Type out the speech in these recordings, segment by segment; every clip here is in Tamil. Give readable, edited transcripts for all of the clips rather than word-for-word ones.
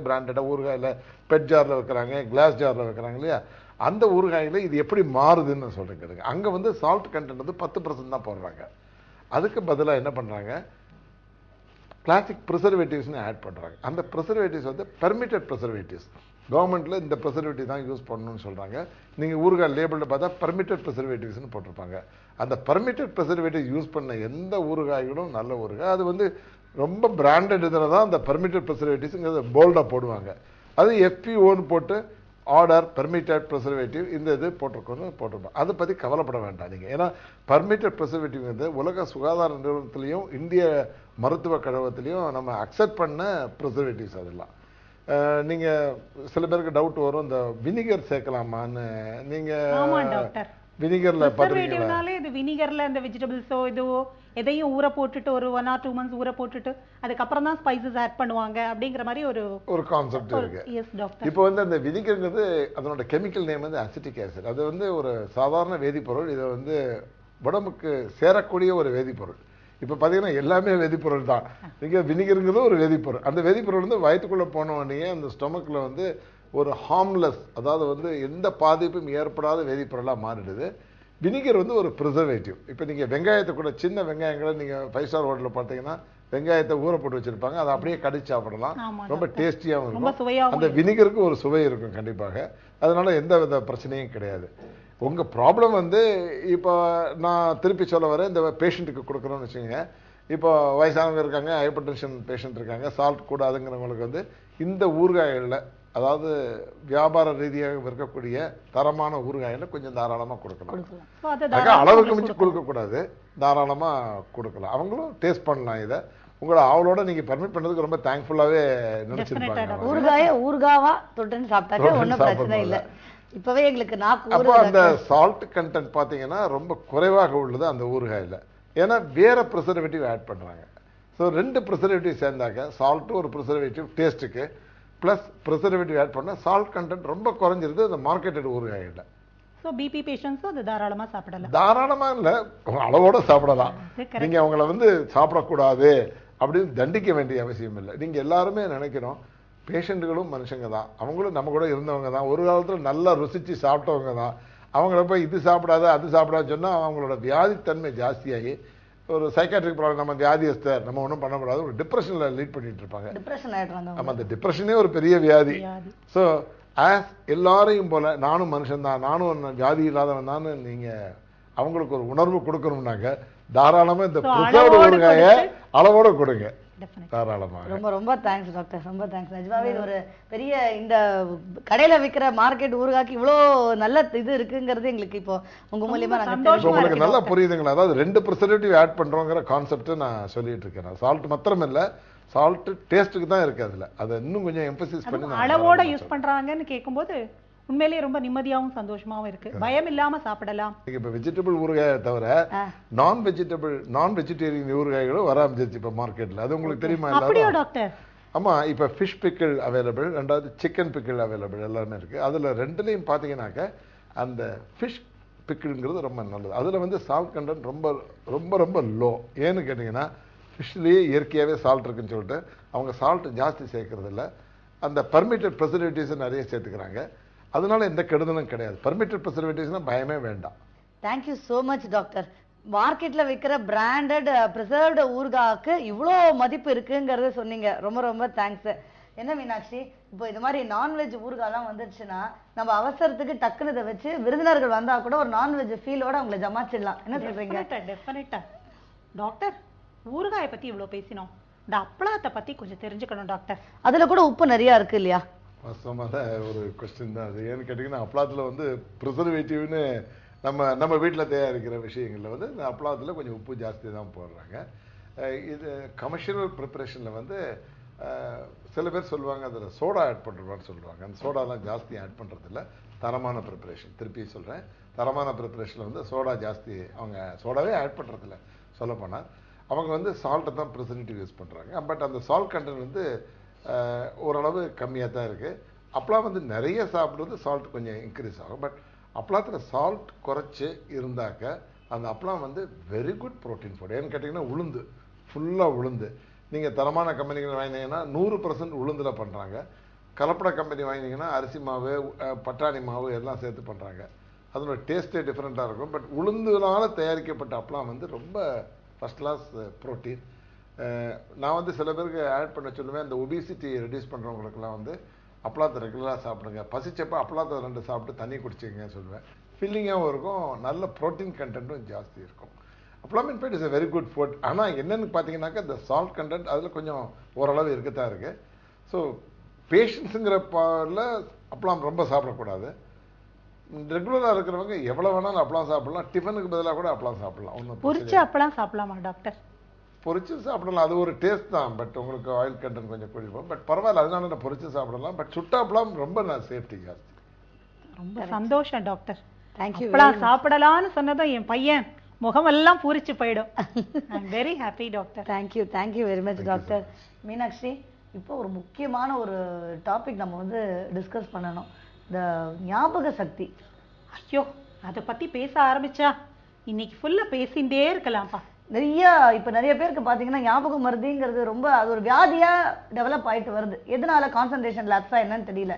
பிராண்டடாக ஊறுகாயில் பெட் ஜாரில் வைக்கிறாங்க, கிளாஸ் ஜாரில் வைக்கிறாங்க இல்லையா, அந்த ஊறுகாயில் இது எப்படி மாறுதுன்னு சொல்கிறேன். அங்கே வந்து சால்ட் கண்டென்ட் வந்து 10% தான் போடுறாங்க. அதுக்கு பதிலாக என்ன பண்ணுறாங்க, கிளாசிக் ப்ரிசர்வேட்டிவ்ஸ்னு ஆட் பண்ணுறாங்க. அந்த ப்ரிசர்வேட்டிவ்ஸ் வந்து பெர்மிட்டட் ப்ரிசர்வேட்டிவ்ஸ். கவர்மெண்ட்டில் இந்த ப்ரிசர்வேட்டிவ் தான் யூஸ் பண்ணணும்னு சொல்கிறாங்க. நீங்கள் ஊறுகாய் லேபிளில் பார்த்தா பெர்மிட்டட் ப்ரிசர்வேட்டிவ்ஸ்னு போட்டிருப்பாங்க. அந்த பெர்மிட்டட் ப்ரிசர்வேட்டிவ் யூஸ் பண்ண எந்த ஊறுகாய்களும் நல்ல ஊறுகாய். அது வந்து ரொம்ப பிராண்டட் இதில் தான் அந்த பெர்மிட்டட் ப்ரிசர்வேட்டிவ்ஸுங்கிறது போல்டாக போடுவாங்க. அது FPOன்னு போட்டு ஆர்டர் பெர்மிட்டட் ப்ரிசர்வேட்டிவ் இந்த இது போட்டிருப்பாங்க. அதை பற்றி கவலைப்பட வேண்டாம் நீங்கள். ஏன்னா பெர்மிட்டட் ப்ரிசர்வேட்டிவ் வந்து உலக சுகாதார நிறுவனத்திலையும் இந்திய மருத்துவ கழகத்திலையும் நம்ம அக்செப்ட் பண்ண ப்ரிசர்வேட்டிவ்ஸ். அதெல்லாம் நீங்கள் சில பேருக்கு டவுட் வரும், இந்த வினிகர் சேர்க்கலாமான்னு. நீங்கள் வினிகரில் பார்த்துருக்கீங்களா? இது வினிகரில் இந்த வெஜிடபிள்ஸோ இதுவோ எதையும் ஊற போட்டுட்டு ஒரு 1 or 2 months ஊற போட்டுட்டு அதுக்கப்புறம் தான் ஸ்பைசஸ் ஆட் பண்ணுவாங்க அப்படிங்கிற மாதிரி ஒரு கான்செப்ட் இருக்கு. இப்போ வந்து அந்த வினிகர்ங்கிறது அதனோட கெமிக்கல் நேம் வந்து அசிட்டிக் ஆசிட். அது வந்து ஒரு சாதாரண வேதிப்பொருள். இதை வந்து உடம்புக்கு சேரக்கூடிய ஒரு வேதிப்பொருள். இப்போ பார்த்தீங்கன்னா எல்லாமே வேதிப்பொருள் தான். நீங்கள் வினிகருங்கிறது ஒரு வேதிப்பொருள். அந்த வேதிப்பொருள் வந்து வயிற்றுக்குள்ளே போன உடனே அந்த ஸ்டொமக்கில் வந்து ஒரு ஹார்ம்லெஸ், அதாவது வந்து எந்த பாதிப்பும் ஏற்படாத வேதிப்பொருளாக மாறிடுது. வினிகர் வந்து ஒரு ப்ரிசர்வேட்டிவ். இப்போ நீங்கள் வெங்காயத்தை கூட, சின்ன வெங்காயங்களை நீங்கள் 5 ஸ்டார் ஹோட்டலில் பார்த்தீங்கன்னா வெங்காயத்தை ஊற போட்டு வச்சுருப்பாங்க. அதை அப்படியே கடிச்சு சாப்பிடலாம். ரொம்ப டேஸ்டியாகவும் இருக்கும். அந்த வினிகருக்கு ஒரு சுவை இருக்கும் கண்டிப்பாக. அதனால எந்த வித பிரச்சனையும் கிடையாது. உங்கள் ப்ராப்ளம் வந்து இப்போ நான் திருப்பி சொல்ல வரேன், இந்த பேஷண்ட்டுக்கு கொடுக்குறோன்னு வச்சுக்கோங்க. இப்போ வயசானவங்க இருக்காங்க, ஹைப்பர் டென்ஷன் பேஷண்ட் இருக்காங்க, சால்ட் கூடாதுங்கிறவங்களுக்கு வந்து இந்த ஊறுகாய்களில், அதாவது வியாபார ரீதியாக இருக்கக்கூடிய தரமான ஊறுகாயில் கொஞ்சம் தாராளமாக கொடுக்கலாம். அளவுக்கு மிஞ்சி கொடுக்கக்கூடாது, தாராளமாக கொடுக்கலாம். அவங்களும் டேஸ்ட் பண்ணலாம். இதை உங்களை அவளோட நீங்க பர்மிட் பண்ணதுக்கு ரொம்ப தேங்க்ஃபுல்லாவே நினைச்சிருப்பாங்க. ஊறுகாவா தொட்டுன்னு சாப்பிட்டாக்க ஒன்றும் பிரச்சனை இல்லை. இப்பவே எங்களுக்கு அப்போ அந்த சால்ட் கண்டென்ட் பார்த்தீங்கன்னா ரொம்ப குறைவாக உள்ளது அந்த ஊறுகாயில். ஏன்னா வேற ப்ரிசர்வேட்டிவ் ஆட் பண்ணுறாங்க. ஸோ 2 ப்ரிசர்வேட்டிவ் சேர்ந்தாக்க, சால்ட்டு ஒரு ப்ரிசர்வேட்டிவ் டேஸ்ட்டுக்கு, ப்ளஸ் ப்ரிசர்வேட்டிவ் ஆட் பண்ணால் சால்ட் கண்டென்ட் ரொம்ப குறைஞ்சிருது அந்த மார்க்கெட்டட் ஊறுகாயில். ஸோ பிபி பேஷண்ட்ஸும் அது தாராளமாக சாப்பிடலாம். தாராளமாக இல்லை, அளவோடு சாப்பிடலாம். நீங்கள் அவங்கள வந்து சாப்பிடக்கூடாது அப்படின்னு தண்டிக்க வேண்டிய அவசியம் இல்லை. நீங்கள் எல்லாருமே நினைக்கிறோம் பேஷண்ட்டுகளும் மனுஷங்க தான், அவங்களும் நம்ம கூட இருந்தவங்க தான், ஒரு காலத்தில் நல்லா ருசித்து சாப்பிட்டவங்க தான். அவங்கள போய் இது சாப்பிடாத அது சாப்பிடாதுன்னு சொன்னால் அவங்களோட வியாதித்தன்மை ஜாஸ்தியாகி ஒரு சைக்காட்ரிக் ப்ராப்ளம், நம்ம வியாதியஸ்தர், நம்ம ஒன்றும் பண்ணக்கூடாது, ஒரு டிப்ரெஷனில் லீட் பண்ணிட்டு இருப்பாங்க. நம்ம அந்த டிப்ரெஷனே ஒரு பெரிய வியாதி. ஸோ ஆஸ் எல்லாரையும் போல நானும் மனுஷன் தான், நானும் வியாதி இல்லாதவன் தான், நீங்கள் அவங்களுக்கு ஒரு உணர்வு கொடுக்கணும்னாக்க தாராளமாக இந்த ப்ரிசர்வ்டு ஊறுகாயை அளவோட கொடுங்க. ரொம்ப ரொம்ப தேங்க்ஸ் டாக்டர், ரொம்ப தேங்க்ஸ். நிஜமாவே இது ஒரு பெரிய, இந்த கடையில விற்கிற மார்க்கெட் ஊறுகாய்க்கு இவ்வளோ நல்ல இது இருக்குங்கிறது எங்களுக்கு இப்போ உங்க மூலியமா உங்களுக்கு நல்லா புரியுதுங்களா? அதாவது 2 ப்ரிசர்வேட்டிவ் ஆட் பண்றோங்கிற கான்செப்ட் நான் சொல்லிட்டு இருக்கேன். சால்ட் மாத்திரம் இல்ல, சால்ட் டேஸ்ட்டுக்கு தான் இருக்கு. அதுல அதை இன்னும் கொஞ்சம் எம்பசிஸ் பண்ணி அளவோட யூஸ் பண்றாங்கன்னு கேட்கும்போது உண்மையிலேயே ரொம்ப நிம்மதியாகவும் சந்தோஷமாவும் இருக்கு. பயம் இல்லாம சாப்பிடலாம். இப்ப வெஜிடபிள் ஊறுகாயை தவிர நான் வெஜிடேரியன் ஊறுகாய்களும் வர ஆரம்பிச்சிருச்சு இப்ப மார்க்கெட்ல. அது உங்களுக்கு தெரியுமா? அப்படியே டாக்டர்? ஆமா, இப்ப ஃபிஷ் பிக்கிள் அவைலபிள், ரெண்டாவது சிக்கன் பிக்கிள் அவைலபிள், எல்லாமே இருக்கு. அதுல ரெண்டுலையும் பாத்தீங்கன்னாக்க அந்த ஃபிஷ் பிக்கிள்ங்கிறது ரொம்ப நல்லது. அதுல வந்து சால்ட் கண்டென்ட் ரொம்ப ரொம்ப ரொம்ப லோ. ஏன்னு கேட்டீங்கன்னா ஃபிஷ்லேயே இயற்கையாகவே சால்ட் இருக்குன்னு சொல்லிட்டு அவங்க சால்ட் ஜாஸ்தி சேர்க்கறது இல்லை. அந்த பர்மிட்டட் ப்ரிசர்வேட்டிவ்ஸ் நிறைய சேர்த்துக்கிறாங்க. அதனால எந்த கெடுதலும் கிடையாது. பர்மிட்டட் ப்ரிசர்வேட்டிவ்ஸ்னா பயமே வேண்டாம். Thank you so much doctor. மார்க்கெட்ல விற்கிற பிராண்டட் ப்ரிசர்வ்டு ஊறுகாய்க்கு இவ்வளோ மதிப்பு இருக்குங்கிறத சொன்னீங்க. ரொம்ப ரொம்ப தேங்க்ஸ். என்ன மீனாட்சி, இப்போ இது மாதிரி நான்வெஜ் ஊறுகாய்லாம் வந்துருச்சுன்னா நம்ம அவசரத்துக்கு டக்குன்னு இதை வச்சு விருந்தினர்கள் வந்தா கூட ஒரு நான்வெஜ் ஃபீலோட அவங்களை ஜமாச்சிடலாம். என்ன சொல்றீங்க? டெஃபினட்டா டாக்டர், ஊறுகாயை பத்தி இவ்வளோ பேசினோம், இந்த அப்பளத்தை பத்தி கொஞ்சம் தெரிஞ்சுக்கணும் டாக்டர். அதுல கூட உப்பு நிறைய இருக்கு இல்லையா? வாஸ்தவமான ஒரு கொஸ்டின் தான் அது. ஏன்னு கேட்டிங்கன்னா அப்பளத்தில் வந்து ப்ரிசர்வேட்டிவ்னு நம்ம வீட்டில் தயாரிக்கிற விஷயங்களில் வந்து இந்த அப்பளத்தில் கொஞ்சம் உப்பு ஜாஸ்தி தான் போடுறாங்க. இது கமர்ஷியல் ப்ரிப்பரேஷனில் வந்து சில பேர் சொல்லுவாங்க அதில் சோடா ஆட் பண்ணுறான்னு சொல்லுவாங்க. அந்த சோடாலாம் ஜாஸ்தி ஆட் பண்ணுறதில்ல. தரமான ப்ரிப்பரேஷன், திருப்பி சொல்கிறேன், தரமான ப்ரிப்பரேஷனில் வந்து சோடா ஜாஸ்தி அவங்க சோடாவே ஆட் பண்ணுறதில்ல. சொல்லப்போனால் அவங்க வந்து சால்ட்டை தான் ப்ரிசர்வேட்டிவ் யூஸ் பண்ணுறாங்க. பட் அந்த சால்ட் கண்டென்ட் வந்து ஓரளவு கம்மியாக தான் இருக்குது. அப்பளம் வந்து நிறைய சாப்பிடுறது சால்ட் கொஞ்சம் இன்க்ரீஸ் ஆகும். பட் அப்பளத்தில் சால்ட் குறைச்சி இருந்தாக்க அந்த அப்பளம் வந்து வெரி குட் ப்ரோட்டீன் ஃபுட். ஏன்னு கேட்டிங்கன்னா உளுந்து, ஃபுல்லாக உளுந்து. நீங்கள் தரமான கம்பெனிகள் வாங்கினீங்கன்னா 100% உளுந்தில் பண்ணுறாங்க. கலப்பட கம்பெனி வாங்கினீங்கன்னா அரிசி மாவு பட்டாணி மாவு எல்லாம் சேர்த்து பண்ணுறாங்க. அதனோட டேஸ்ட்டே டிஃப்ரெண்ட்டாக இருக்கும். பட் உளுந்துனால தயாரிக்கப்பட்ட அப்பளம் வந்து ரொம்ப ஃபஸ்ட் கிளாஸ் ப்ரோட்டீன். நான் வந்து சில பேருக்கு ஆட் பண்ண சொல்லுவேன், இந்த ஒபிசிட்டி ரெடியூஸ் பண்ணுறவங்களுக்குலாம் வந்து அப்பளத்தை ரெகுலராக சாப்பிடுங்க, பசிச்சப்போ அப்பளத்தை 2 சாப்பிட்டு தண்ணி குடிச்சிங்க சொல்லுவேன். ஃபில்லிங்காகவும் இருக்கும், நல்ல ப்ரோட்டீன் கண்டென்ட்டும் ஜாஸ்தி இருக்கும். அப்பளம் in fact is a very good food. ஆனால் என்னென்னு பார்த்தீங்கன்னாக்கா இந்த சால்ட் கண்டென்ட் அதில் கொஞ்சம் ஓரளவு இருக்கத்தான் இருக்குது. ஸோ பேஷன்ஸுங்கிற பாலில் அப்பளம் ரொம்ப சாப்பிடக்கூடாது. ரெகுலராக இருக்கிறவங்க எவ்வளோ வேணாலும் அப்பளம் சாப்பிடலாம். டிஃபனுக்கு பதிலாக கூட அப்பளம் சாப்பிடலாம். ஒன்றும் பொரிச்ச அப்பளம் சாப்பிடலாமா டாக்டர்? பொரிச்சு சாப்பிடலாம், அது ஒரு டேஸ்ட் தான். பட் உங்களுக்கு ஆயில் கண்டென்ட் கொஞ்சம் குடிப்போம். பட் பரவாயில்ல, அதனால நான் பொரிச்சு சாப்பிடலாம். பட் சுட்டாப்பளம் ரொம்ப சேஃப்டி ஜாஸ்தி. ரொம்ப சந்தோஷம் டாக்டர். தேங்க்யூ. அப்பளம் சாப்பிடலாம்னு சொன்னதும் என் பையன் முகமெல்லாம் பூரிச்சு போயிடும். I am very happy doctor. Thank you very much doctor. Meenakshi, இப்போ ஒரு முக்கியமான ஒரு டாபிக் நம்ம வந்து டிஸ்கஸ் பண்ணணும், இந்த ஞாபக சக்தி. ஐயோ, அதை பத்தி பேச ஆரம்பிச்சா இன்னைக்கு ஃபுல்லா பேசிண்டே இருக்கலாம்ப்பா. இப்போ நிறைய பேருக்கு பார்த்தீங்கன்னா ஞாபகம் மருதிங்கிறது ரொம்ப அது ஒரு வியாதியா டெவலப் ஆயிட்டு வருது. எதனால? கான்சன்ட்ரேஷன் லேப்ஸா என்னன்னு தெரியல.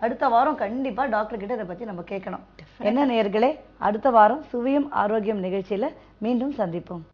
அடுத்த வாரம் கண்டிப்பா டாக்டர் கிட்ட இதை பத்தி நம்ம கேட்கணும். என்ன நேயர்களே, அடுத்த வாரம் சுவையும் ஆரோக்கியம் நிகழ்ச்சியில மீண்டும் சந்திப்போம்.